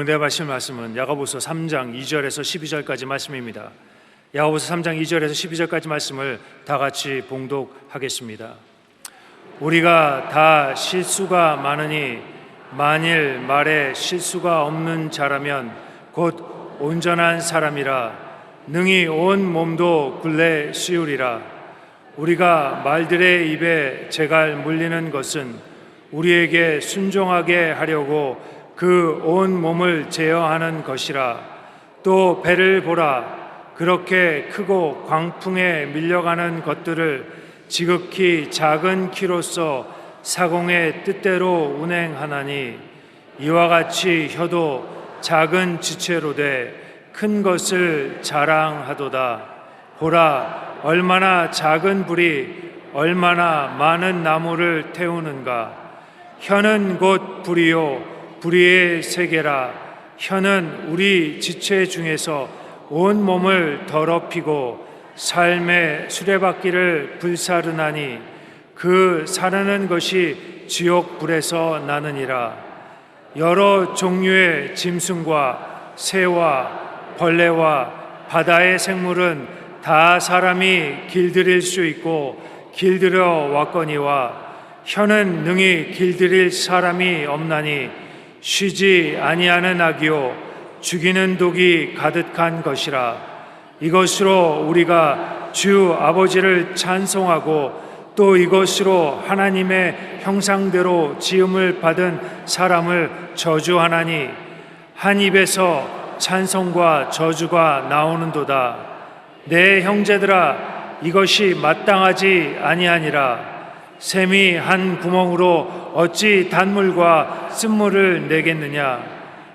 은혜 받으실 말씀은 야고보서 3장 2절에서 12절까지 말씀입니다. 야고보서 3장 2절에서 12절까지 말씀을 다 같이 봉독하겠습니다. 우리가 다 실수가 많으니 만일 말에 실수가 없는 자라면 곧 온전한 사람이라 능히 온 몸도 굴레 씌우리라. 우리가 말들의 입에 재갈 물리는 것은 우리에게 순종하게 하려고 그 온 몸을 제어하는 것이라. 또 배를 보라. 그렇게 크고 광풍에 밀려가는 것들을 지극히 작은 키로서 사공의 뜻대로 운행하나니 이와 같이 혀도 작은 지체로 돼 큰 것을 자랑하도다. 보라, 얼마나 작은 불이 얼마나 많은 나무를 태우는가. 혀는 곧 불이요 불의의 세계라. 혀는 우리 지체 중에서 온 몸을 더럽히고 삶의 수레바퀴를 불사르나니 그 사르는 것이 지옥 불에서 나느니라. 여러 종류의 짐승과 새와 벌레와 바다의 생물은 다 사람이 길들일 수 있고 길들여 왔거니와 혀는 능히 길들일 사람이 없나니 쉬지 아니하는 악이요 죽이는 독이 가득한 것이라. 이것으로 우리가 주 아버지를 찬송하고 또 이것으로 하나님의 형상대로 지음을 받은 사람을 저주하나니 한 입에서 찬송과 저주가 나오는도다. 내 형제들아, 이것이 마땅하지 아니하니라. 샘이 한 구멍으로 어찌 단물과 쓴물을 내겠느냐.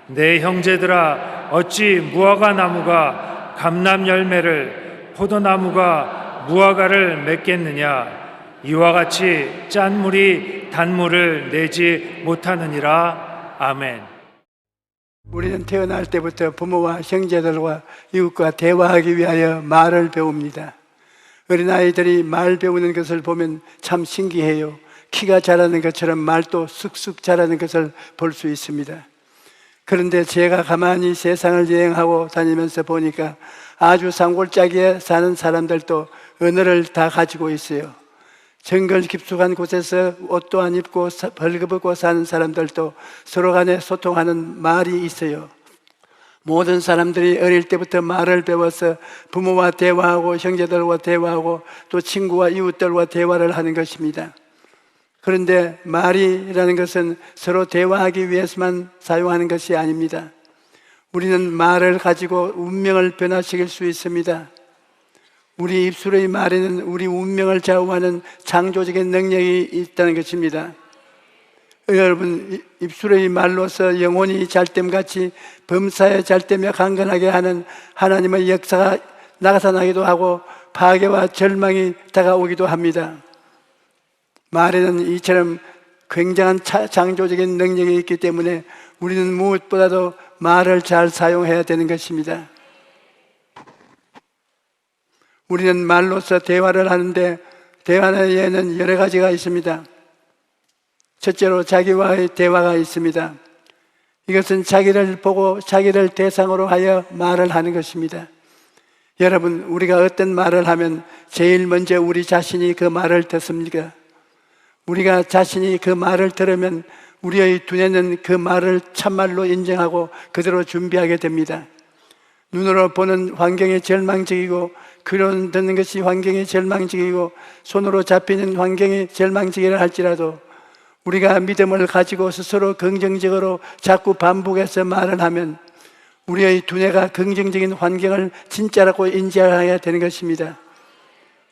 내 형제들아, 어찌 무화과 나무가 감람 열매를, 포도나무가 무화과를 맺겠느냐. 이와 같이 짠물이 단물을 내지 못하느니라. 아멘. 우리는 태어날 때부터 부모와 형제들과 이웃과 대화하기 위하여 말을 배웁니다. 어린아이들이 말 배우는 것을 보면 참 신기해요. 키가 자라는 것처럼 말도 쑥쑥 자라는 것을 볼 수 있습니다. 그런데 제가 가만히 세상을 여행하고 다니면서 보니까 아주 산골짜기에 사는 사람들도 언어를 다 가지고 있어요. 정글 깊숙한 곳에서 옷도 안 입고 벌거벗고 사는 사람들도 서로 간에 소통하는 말이 있어요. 모든 사람들이 어릴 때부터 말을 배워서 부모와 대화하고 형제들과 대화하고 또 친구와 이웃들과 대화를 하는 것입니다. 그런데 말이라는 것은 서로 대화하기 위해서만 사용하는 것이 아닙니다. 우리는 말을 가지고 운명을 변화시킬 수 있습니다. 우리 입술의 말에는 우리 운명을 좌우하는 창조적인 능력이 있다는 것입니다. 여러분, 입술의 말로서 영혼이 잘됨같이 범사에 잘되며 강건하게 하는 하나님의 역사가 나타나기도 하고 파괴와 절망이 다가오기도 합니다. 말에는 이처럼 굉장한 창조적인 능력이 있기 때문에 우리는 무엇보다도 말을 잘 사용해야 되는 것입니다. 우리는 말로서 대화를 하는데 대화에는 여러 가지가 있습니다. 첫째로 자기와의 대화가 있습니다. 이것은 자기를 보고 자기를 대상으로 하여 말을 하는 것입니다. 여러분, 우리가 어떤 말을 하면 제일 먼저 우리 자신이 그 말을 듣습니까? 우리가 자신이 그 말을 들으면 우리의 두뇌는 그 말을 참말로 인정하고 그대로 준비하게 됩니다. 눈으로 보는 환경이 절망적이고 귀로 듣는 것이 환경이 절망적이고 손으로 잡히는 환경이 절망적이라 할지라도 우리가 믿음을 가지고 스스로 긍정적으로 자꾸 반복해서 말을 하면 우리의 두뇌가 긍정적인 환경을 진짜라고 인지해야 되는 것입니다.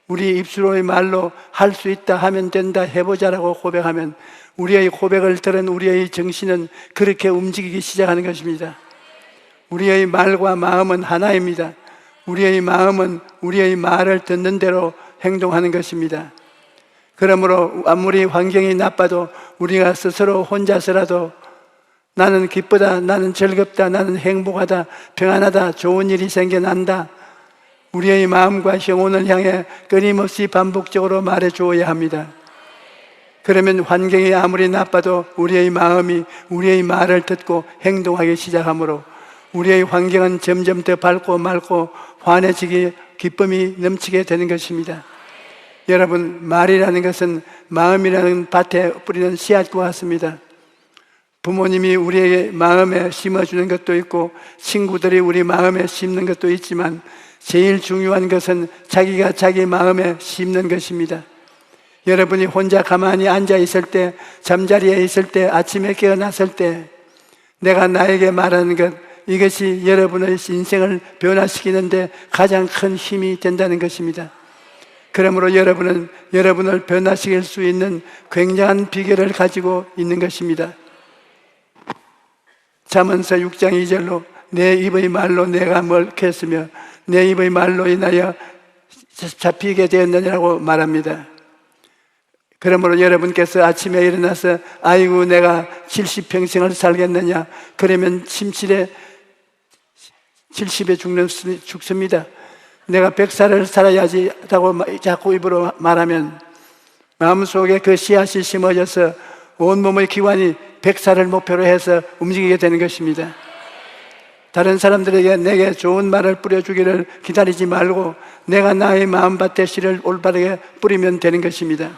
우리 입술의 말로 할 수 있다, 하면 된다, 해보자라고 고백하면 우리의 고백을 들은 우리의 정신은 그렇게 움직이기 시작하는 것입니다. 우리의 말과 마음은 하나입니다. 우리의 마음은 우리의 말을 듣는 대로 행동하는 것입니다. 그러므로 아무리 환경이 나빠도 우리가 스스로 혼자서라도 나는 기쁘다, 나는 즐겁다, 나는 행복하다, 평안하다, 좋은 일이 생겨난다, 우리의 마음과 영혼을 향해 끊임없이 반복적으로 말해 주어야 합니다. 그러면 환경이 아무리 나빠도 우리의 마음이 우리의 말을 듣고 행동하기 시작하므로 우리의 환경은 점점 더 밝고 맑고 환해지기 기쁨이 넘치게 되는 것입니다. 여러분, 말이라는 것은 마음이라는 밭에 뿌리는 씨앗과 같습니다. 부모님이 우리에게 마음에 심어주는 것도 있고 친구들이 우리 마음에 심는 것도 있지만 제일 중요한 것은 자기가 자기 마음에 심는 것입니다. 여러분이 혼자 가만히 앉아 있을 때, 잠자리에 있을 때, 아침에 깨어났을 때 내가 나에게 말하는 것, 이것이 여러분의 인생을 변화시키는데 가장 큰 힘이 된다는 것입니다. 그러므로 여러분은 여러분을 변화시킬 수 있는 굉장한 비결을 가지고 있는 것입니다. 잠언서 6장 2절로 내 입의 말로 내가 먹혔으며 내 입의 말로 인하여 잡히게 되었느냐고 말합니다. 그러므로 여러분께서 아침에 일어나서 아이고 내가 70평생을 살겠느냐 그러면 침실에 70에 죽습니다. 내가 100살을 살아야지 라고 자꾸 입으로 말하면 마음속에 그 씨앗이 심어져서 온몸의 기관이 100살을 목표로 해서 움직이게 되는 것입니다. 다른 사람들에게 내게 좋은 말을 뿌려주기를 기다리지 말고 내가 나의 마음밭에 씨를 올바르게 뿌리면 되는 것입니다.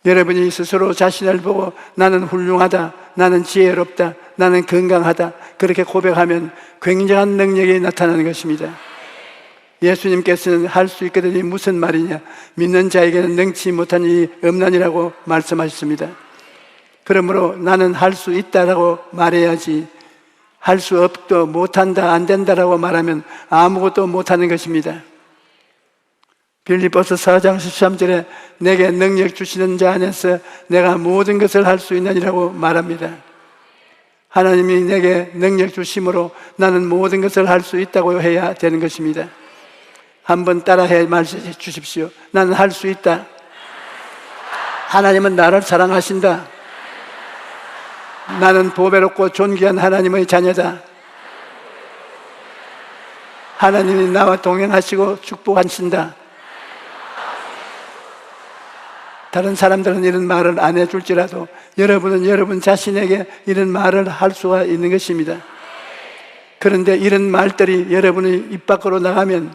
여러분이 스스로 자신을 보고 나는 훌륭하다, 나는 지혜롭다, 나는 건강하다 그렇게 고백하면 굉장한 능력이 나타나는 것입니다. 예수님께서는 할 수 있거든이 무슨 말이냐, 믿는 자에게는 능치 못한 일이 없나니라고 말씀하셨습니다. 그러므로 나는 할 수 있다라고 말해야지, 할 수 없고 못한다, 안 된다라고 말하면 아무것도 못하는 것입니다. 빌립보서 4장 13절에 내게 능력 주시는 자 안에서 내가 모든 것을 할 수 있느니라고 말합니다. 하나님이 내게 능력 주심으로 나는 모든 것을 할 수 있다고 해야 되는 것입니다. 한번 따라해 말씀해 주십시오. 나는 할 수 있다. 하나님은 나를 사랑하신다. 나는 보배롭고 존귀한 하나님의 자녀다. 하나님이 나와 동행하시고 축복하신다. 다른 사람들은 이런 말을 안 해줄지라도 여러분은 여러분 자신에게 이런 말을 할 수가 있는 것입니다. 그런데 이런 말들이 여러분의 입 밖으로 나가면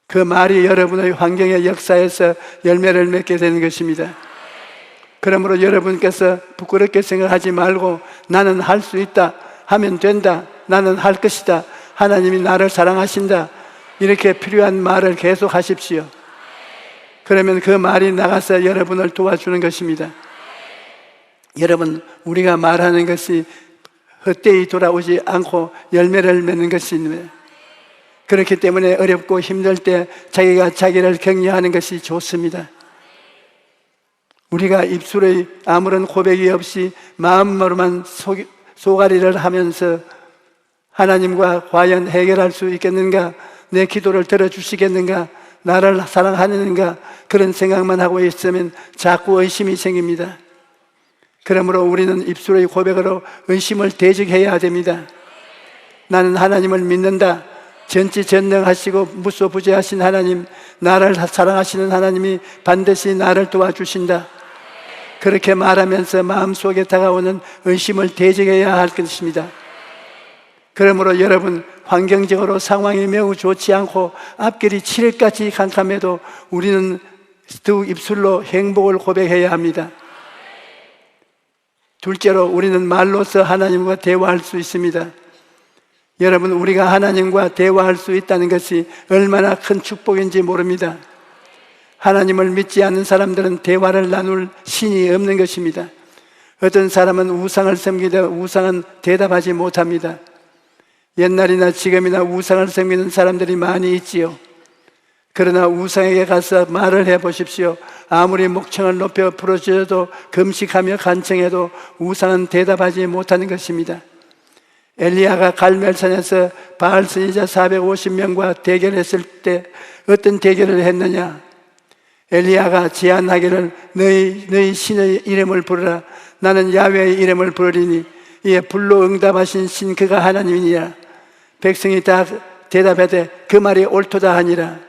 그 말이 여러분의 환경의 역사에서 열매를 맺게 되는 것입니다. 그러므로 여러분께서 부끄럽게 생각하지 말고 나는 할 수 있다, 하면 된다, 나는 할 것이다, 하나님이 나를 사랑하신다 이렇게 필요한 말을 계속 하십시오. 그러면 그 말이 나가서 여러분을 도와주는 것입니다. 여러분, 우리가 말하는 것이 헛되이 돌아오지 않고 열매를 맺는 것입니다. 그렇기 때문에 어렵고 힘들 때 자기가 자기를 격려하는 것이 좋습니다. 우리가 입술에 아무런 고백이 없이 마음으로만 소가리를 하면서 하나님과 과연 해결할 수 있겠는가, 내 기도를 들어주시겠는가, 나를 사랑하는가 그런 생각만 하고 있으면 자꾸 의심이 생깁니다. 그러므로 우리는 입술의 고백으로 의심을 대적해야 됩니다. 나는 하나님을 믿는다. 전지전능하시고 무소부재하신 하나님, 나를 사랑하시는 하나님이 반드시 나를 도와주신다. 그렇게 말하면서 마음속에 다가오는 의심을 대적해야 할 것입니다. 그러므로 여러분, 환경적으로 상황이 매우 좋지 않고 앞길이 칠흑같이 캄캄해도 우리는 두 입술로 행복을 고백해야 합니다. 둘째로 우리는 말로서 하나님과 대화할 수 있습니다. 여러분, 우리가 하나님과 대화할 수 있다는 것이 얼마나 큰 축복인지 모릅니다. 하나님을 믿지 않는 사람들은 대화를 나눌 신이 없는 것입니다. 어떤 사람은 우상을 섬기다 우상은 대답하지 못합니다. 옛날이나 지금이나 우상을 섬기는 사람들이 많이 있지요. 그러나 우상에게 가서 말을 해보십시오. 아무리 목청을 높여 부르짖어도 금식하며 간청해도 우상은 대답하지 못하는 것입니다. 엘리야가 갈멜산에서 바알 선지자 450명과 대결했을 때 어떤 대결을 했느냐? 엘리야가 제안하기를 너희 신의 이름을 부르라. 나는 야훼의 이름을 부르리니 이에 불로 응답하신 신 그가 하나님이니라. 백성이 다 대답하되 그 말이 옳도다 하니라.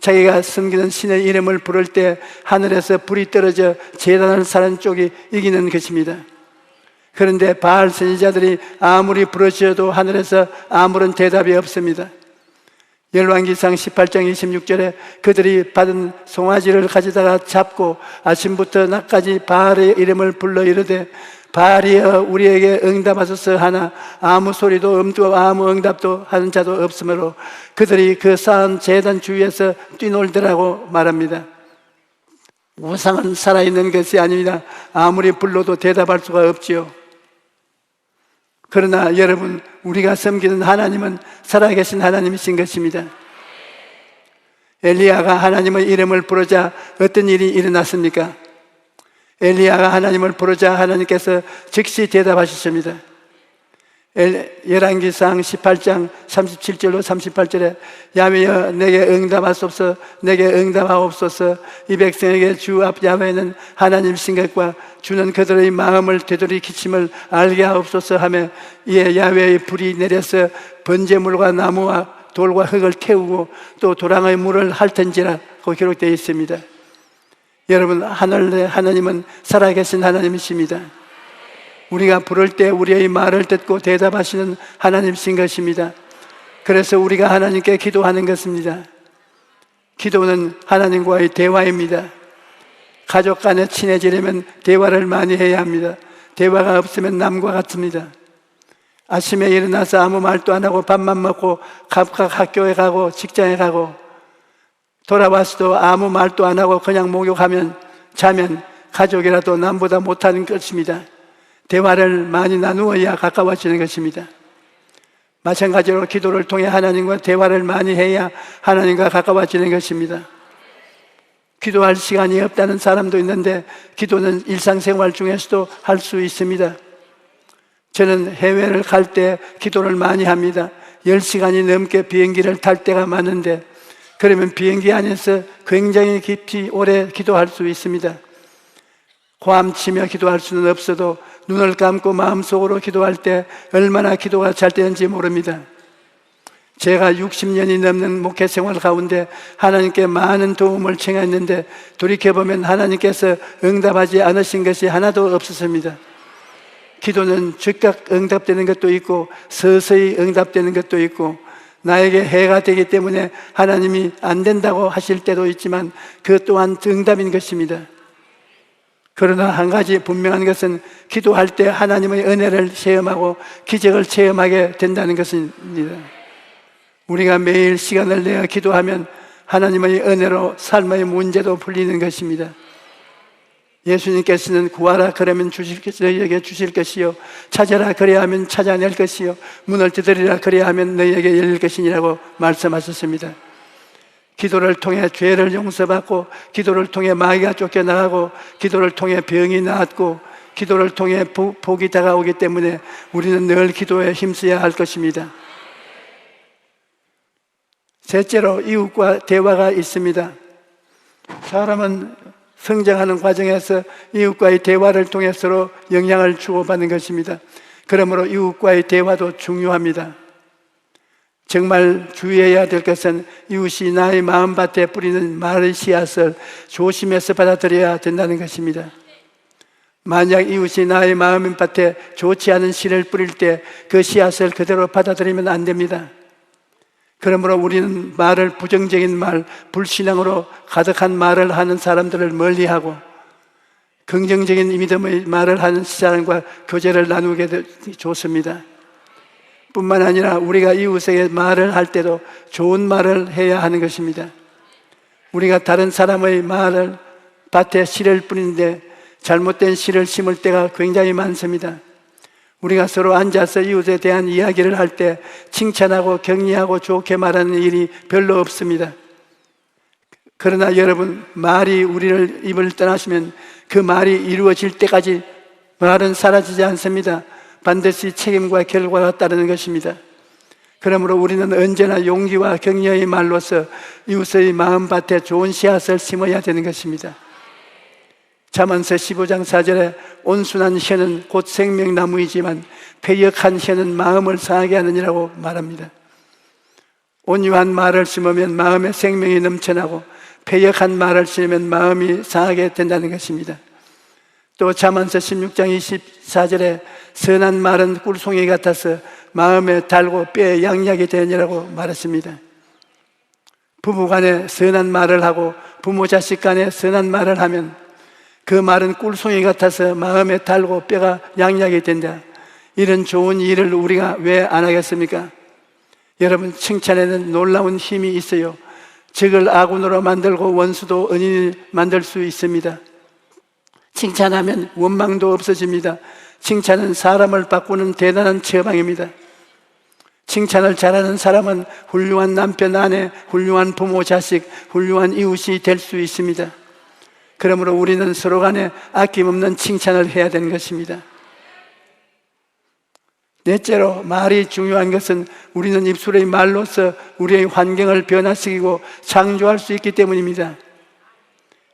자기가 섬기는 신의 이름을 부를 때 하늘에서 불이 떨어져 제단을 사는 쪽이 이기는 것입니다. 그런데 바알 선지자들이 아무리 부르짖어도 하늘에서 아무런 대답이 없습니다. 열왕기상 18장 26절에 그들이 받은 송아지를 가져다가 잡고 아침부터 낮까지 바알의 이름을 불러 이르되 바알이여 우리에게 응답하소서 하나 아무 소리도 없고 아무 응답도 하는 자도 없으므로 그들이 그 쌓은 제단 주위에서 뛰놀더라고 말합니다. 우상은 살아있는 것이 아닙니다. 아무리 불러도 대답할 수가 없지요. 그러나 여러분, 우리가 섬기는 하나님은 살아계신 하나님이신 것입니다. 엘리야가 하나님의 이름을 부르자 어떤 일이 일어났습니까? 엘리야가 하나님을 부르자 하나님께서 즉시 대답하셨습니다. 열왕기상 18장 37절로 38절에 야훼여 내게 응답하소서 내게 응답하옵소서 이 백성에게 주 앞 야훼는 하나님이신 것과 주는 그들의 마음을 되돌이키심을 알게 하옵소서 하며 이에 야훼의 불이 내려서 번제물과 나무와 돌과 흙을 태우고 또 도랑의 물을 핥은지라고 기록되어 있습니다. 여러분, 하늘의 하나님은 살아계신 하나님이십니다. 우리가 부를 때 우리의 말을 듣고 대답하시는 하나님이신 것입니다. 그래서 우리가 하나님께 기도하는 것입니다. 기도는 하나님과의 대화입니다. 가족 간에 친해지려면 대화를 많이 해야 합니다. 대화가 없으면 남과 같습니다. 아침에 일어나서 아무 말도 안 하고 밥만 먹고 각각 학교에 가고 직장에 가고 돌아와서도 아무 말도 안 하고 그냥 목욕하면 자면 가족이라도 남보다 못하는 것입니다. 대화를 많이 나누어야 가까워지는 것입니다. 마찬가지로 기도를 통해 하나님과 대화를 많이 해야 하나님과 가까워지는 것입니다. 기도할 시간이 없다는 사람도 있는데 기도는 일상생활 중에서도 할 수 있습니다. 저는 해외를 갈 때 기도를 많이 합니다. 10시간이 넘게 비행기를 탈 때가 많은데 그러면 비행기 안에서 굉장히 깊이 오래 기도할 수 있습니다. 고함치며 기도할 수는 없어도 눈을 감고 마음속으로 기도할 때 얼마나 기도가 잘 되는지 모릅니다. 제가 60년이 넘는 목회 생활 가운데 하나님께 많은 도움을 청했는데 돌이켜보면 하나님께서 응답하지 않으신 것이 하나도 없었습니다. 기도는 즉각 응답되는 것도 있고 서서히 응답되는 것도 있고 나에게 해가 되기 때문에 하나님이 안 된다고 하실 때도 있지만 그 또한 응답인 것입니다. 그러나 한 가지 분명한 것은 기도할 때 하나님의 은혜를 체험하고 기적을 체험하게 된다는 것입니다. 우리가 매일 시간을 내어 기도하면 하나님의 은혜로 삶의 문제도 풀리는 것입니다. 예수님께서는 구하라 그러면 너희에게 주실 것이요 찾아라 그래야 하면 찾아낼 것이요 문을 두드리라 그래야 하면 너희에게 열릴 것이니라고 말씀하셨습니다. 기도를 통해 죄를 용서받고 기도를 통해 마귀가 쫓겨나가고 기도를 통해 병이 나았고 기도를 통해 복이 다가오기 때문에 우리는 늘 기도에 힘써야 할 것입니다. 셋째로 이웃과 대화가 있습니다. 사람은 성장하는 과정에서 이웃과의 대화를 통해 서로 영향을 주고받는 것입니다. 그러므로 이웃과의 대화도 중요합니다. 정말 주의해야 될 것은 이웃이 나의 마음밭에 뿌리는 말의 씨앗을 조심해서 받아들여야 된다는 것입니다. 만약 이웃이 나의 마음밭에 좋지 않은 씨를 뿌릴 때 그 씨앗을 그대로 받아들이면 안 됩니다. 그러므로 우리는 말을 부정적인 말, 불신앙으로 가득한 말을 하는 사람들을 멀리하고 긍정적인 믿음의 말을 하는 사람과 교제를 나누게 좋습니다. 뿐만 아니라 우리가 이웃에게 말을 할 때도 좋은 말을 해야 하는 것입니다. 우리가 다른 사람의 말을 밭에 씨를 뿌리는데 잘못된 씨를 심을 때가 굉장히 많습니다. 우리가 서로 앉아서 이웃에 대한 이야기를 할 때 칭찬하고 격려하고 좋게 말하는 일이 별로 없습니다. 그러나 여러분, 말이 우리를 입을 떠나시면 그 말이 이루어질 때까지 말은 사라지지 않습니다. 반드시 책임과 결과가 따르는 것입니다. 그러므로 우리는 언제나 용기와 격려의 말로서 이웃의 마음밭에 좋은 씨앗을 심어야 되는 것입니다. 잠언서 15장 4절에 온순한 혀는 곧 생명나무이지만 패역한 혀는 마음을 상하게 하느니라고 말합니다. 온유한 말을 심으면 마음의 생명이 넘쳐나고 패역한 말을 심으면 마음이 상하게 된다는 것입니다. 또 잠언서 16장 24절에 선한 말은 꿀송이 같아서 마음에 달고 뼈에 양약이 되느라고 말했습니다. 부부간에 선한 말을 하고 부모 자식 간에 선한 말을 하면 그 말은 꿀송이 같아서 마음에 달고 뼈가 양약이 된다. 이런 좋은 일을 우리가 왜 안 하겠습니까? 여러분, 칭찬에는 놀라운 힘이 있어요. 적을 아군으로 만들고 원수도 은인을 만들 수 있습니다. 칭찬하면 원망도 없어집니다. 칭찬은 사람을 바꾸는 대단한 처방입니다. 칭찬을 잘하는 사람은 훌륭한 남편, 아내, 훌륭한 부모, 자식, 훌륭한 이웃이 될 수 있습니다. 그러므로 우리는 서로 간에 아낌없는 칭찬을 해야 되는 것입니다. 넷째로, 말이 중요한 것은 우리는 입술의 말로서 우리의 환경을 변화시키고 창조할 수 있기 때문입니다.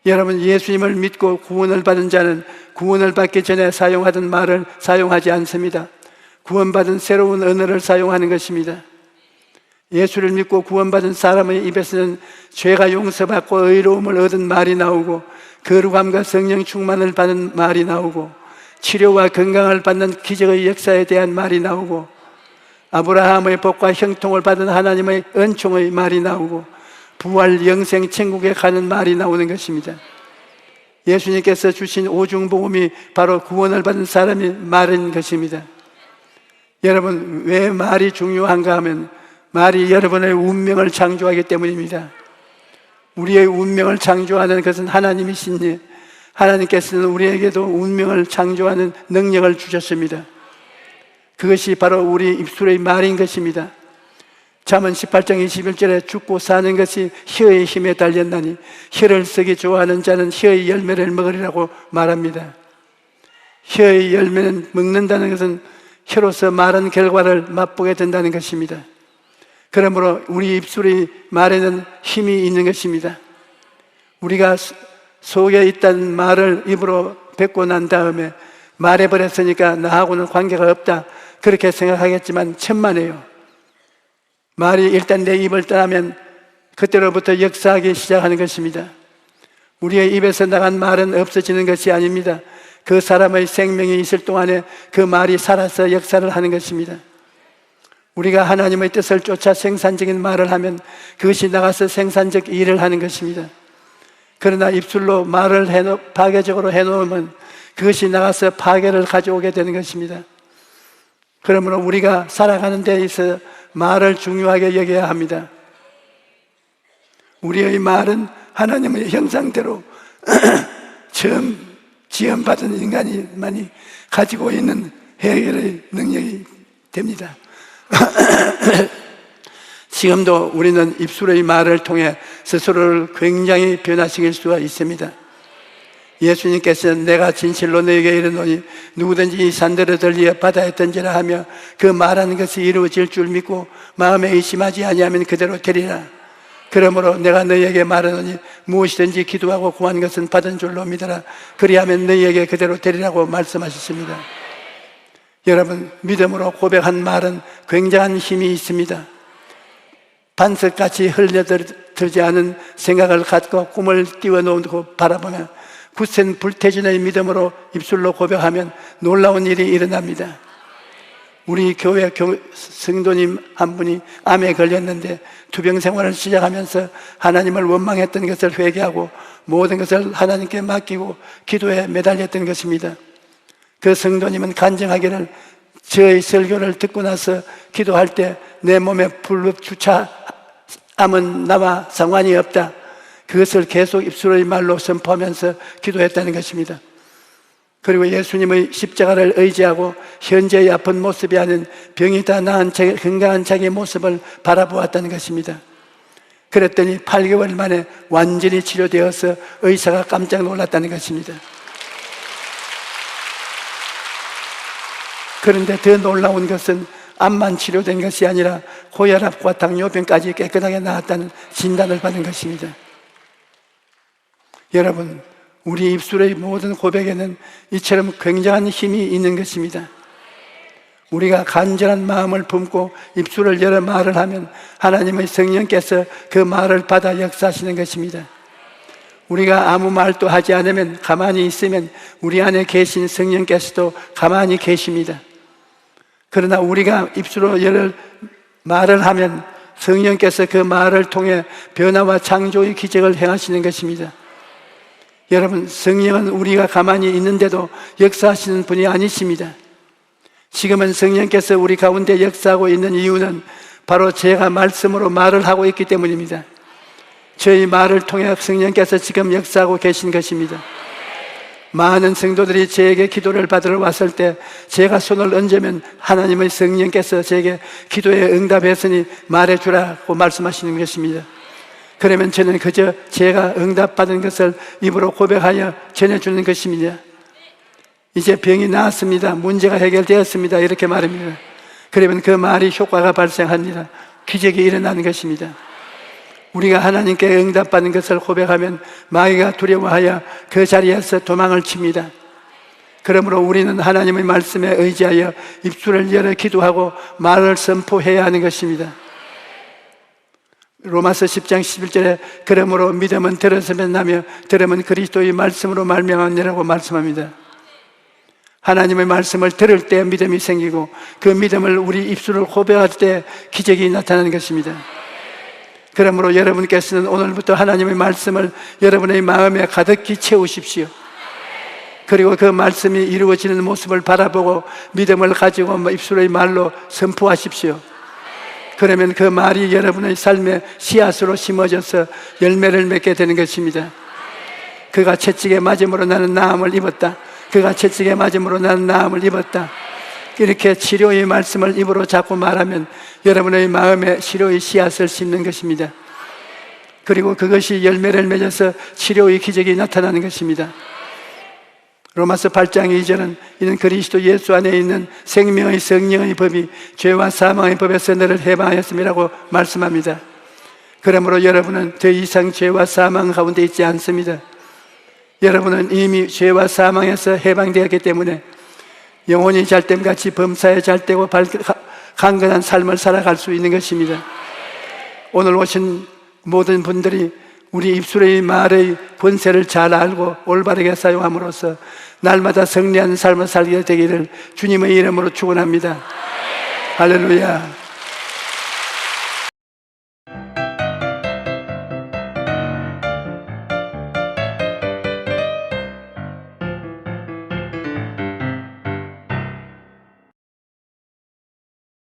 여러분, 예수님을 믿고 구원을 받은 자는 구원을 받기 전에 사용하던 말을 사용하지 않습니다. 구원받은 새로운 언어를 사용하는 것입니다. 예수를 믿고 구원받은 사람의 입에서는 죄가 용서받고 의로움을 얻은 말이 나오고 거룩함과 성령 충만을 받는 말이 나오고 치료와 건강을 받는 기적의 역사에 대한 말이 나오고 아브라함의 복과 형통을 받은 하나님의 은총의 말이 나오고 부활 영생 천국에 가는 말이 나오는 것입니다. 예수님께서 주신 오중복음이 바로 구원을 받은 사람이 말인 것입니다. 여러분, 왜 말이 중요한가 하면 말이 여러분의 운명을 창조하기 때문입니다. 우리의 운명을 창조하는 것은 하나님이시니 하나님께서는 우리에게도 운명을 창조하는 능력을 주셨습니다. 그것이 바로 우리 입술의 말인 것입니다. 잠언 18장 21절에 죽고 사는 것이 혀의 힘에 달렸나니 혀를 쓰기 좋아하는 자는 혀의 열매를 먹으리라고 말합니다. 혀의 열매는 먹는다는 것은 혀로서 말한 결과를 맛보게 된다는 것입니다. 그러므로 우리 입술의 말에는 힘이 있는 것입니다. 우리가 속에 있다는 말을 입으로 뱉고 난 다음에 말해버렸으니까 나하고는 관계가 없다, 그렇게 생각하겠지만 천만에요. 말이 일단 내 입을 떠나면 그때로부터 역사하기 시작하는 것입니다. 우리의 입에서 나간 말은 없어지는 것이 아닙니다. 그 사람의 생명이 있을 동안에 그 말이 살아서 역사를 하는 것입니다. 우리가 하나님의 뜻을 쫓아 생산적인 말을 하면 그것이 나가서 생산적 일을 하는 것입니다. 그러나 입술로 말을 파괴적으로 해놓으면 그것이 나가서 파괴를 가져오게 되는 것입니다. 그러므로 우리가 살아가는 데 있어 말을 중요하게 여겨야 합니다. 우리의 말은 하나님의 형상대로 처음 지음받은 인간이만이 가지고 있는 해결의 능력이 됩니다. 지금도 우리는 입술의 말을 통해 스스로를 굉장히 변화시킬 수가 있습니다. 예수님께서는 내가 진실로 너에게 이르노니 누구든지 이 산들을 들리어 바다에 던지라 하며 그 말하는 것이 이루어질 줄 믿고 마음에 의심하지 아니하면 그대로 되리라. 그러므로 내가 너희에게 말하노니 무엇이든지 기도하고 구한 것은 받은 줄로 믿어라. 그리하면 너희에게 그대로 되리라고 말씀하셨습니다. 여러분, 믿음으로 고백한 말은 굉장한 힘이 있습니다. 반석같이 흘려들지 않은 생각을 갖고 꿈을 띄워놓고 바라보며 굳센 불태진의 믿음으로 입술로 고백하면 놀라운 일이 일어납니다. 우리 교회 성도님 한 분이 암에 걸렸는데 투병 생활을 시작하면서 하나님을 원망했던 것을 회개하고 모든 것을 하나님께 맡기고 기도에 매달렸던 것입니다. 그 성도님은 간증하기를 저의 설교를 듣고 나서 기도할 때 내 몸에 불법주차 암은 나와 상관이 없다, 그것을 계속 입술의 말로 선포하면서 기도했다는 것입니다. 그리고 예수님의 십자가를 의지하고 현재의 아픈 모습이 아닌 병이 다 나은 건강한 자기의 모습을 바라보았다는 것입니다. 그랬더니 8개월 만에 완전히 치료되어서 의사가 깜짝 놀랐다는 것입니다. 그런데 더 놀라운 것은 암만 치료된 것이 아니라 고혈압과 당뇨병까지 깨끗하게 나았다는 진단을 받은 것입니다. 여러분, 우리 입술의 모든 고백에는 이처럼 굉장한 힘이 있는 것입니다. 우리가 간절한 마음을 품고 입술을 열어 말을 하면 하나님의 성령께서 그 말을 받아 역사하시는 것입니다. 우리가 아무 말도 하지 않으면, 가만히 있으면 우리 안에 계신 성령께서도 가만히 계십니다. 그러나 우리가 입술로 열어 말을 하면 성령께서 그 말을 통해 변화와 창조의 기적을 행하시는 것입니다. 여러분, 성령은 우리가 가만히 있는데도 역사하시는 분이 아니십니다. 지금은 성령께서 우리 가운데 역사하고 있는 이유는 바로 제가 말씀으로 말을 하고 있기 때문입니다. 저희 말을 통해 성령께서 지금 역사하고 계신 것입니다. 많은 성도들이 저에게 기도를 받으러 왔을 때 제가 손을 얹으면 하나님의 성령께서 제게 기도에 응답했으니 말해주라고 말씀하시는 것입니다. 그러면 저는 그저 제가 응답받은 것을 입으로 고백하여 전해주는 것입니다. 이제 병이 나았습니다. 문제가 해결되었습니다. 이렇게 말합니다. 그러면 그 말이 효과가 발생합니다. 기적이 일어나는 것입니다. 우리가 하나님께 응답받는 것을 고백하면 마귀가 두려워하여 그 자리에서 도망을 칩니다. 그러므로 우리는 하나님의 말씀에 의지하여 입술을 열어 기도하고 말을 선포해야 하는 것입니다. 로마서 10장 11절에 그러므로 믿음은 들어서 나며 들음은 그리스도의 말씀으로 말미암느라고 말씀합니다. 하나님의 말씀을 들을 때 믿음이 생기고 그 믿음을 우리 입술을 고백할 때 기적이 나타나는 것입니다. 그러므로 여러분께서는 오늘부터 하나님의 말씀을 여러분의 마음에 가득히 채우십시오. 그리고 그 말씀이 이루어지는 모습을 바라보고 믿음을 가지고 입술의 말로 선포하십시오. 그러면 그 말이 여러분의 삶의 씨앗으로 심어져서 열매를 맺게 되는 것입니다. 그가 채찍에 맞음으로 나는 나음을 입었다. 그가 채찍에 맞음으로 나는 나음을 입었다. 이렇게 치료의 말씀을 입으로 자꾸 말하면 여러분의 마음에 치료의 씨앗을 심는 것입니다. 그리고 그것이 열매를 맺어서 치료의 기적이 나타나는 것입니다. 로마서 8장 2절은 이는 그리스도 예수 안에 있는 생명의 성령의 법이 죄와 사망의 법에서 너를 해방하였음이라고 말씀합니다. 그러므로 여러분은 더 이상 죄와 사망 가운데 있지 않습니다. 여러분은 이미 죄와 사망에서 해방되었기 때문에 영혼이 잘됨같이 범사에 잘되고 강건한 삶을 살아갈 수 있는 것입니다. 오늘 오신 모든 분들이 우리 입술의 말의 권세를 잘 알고 올바르게 사용함으로써 날마다 승리하는 삶을 살게 되기를 주님의 이름으로 축원합니다. 할렐루야.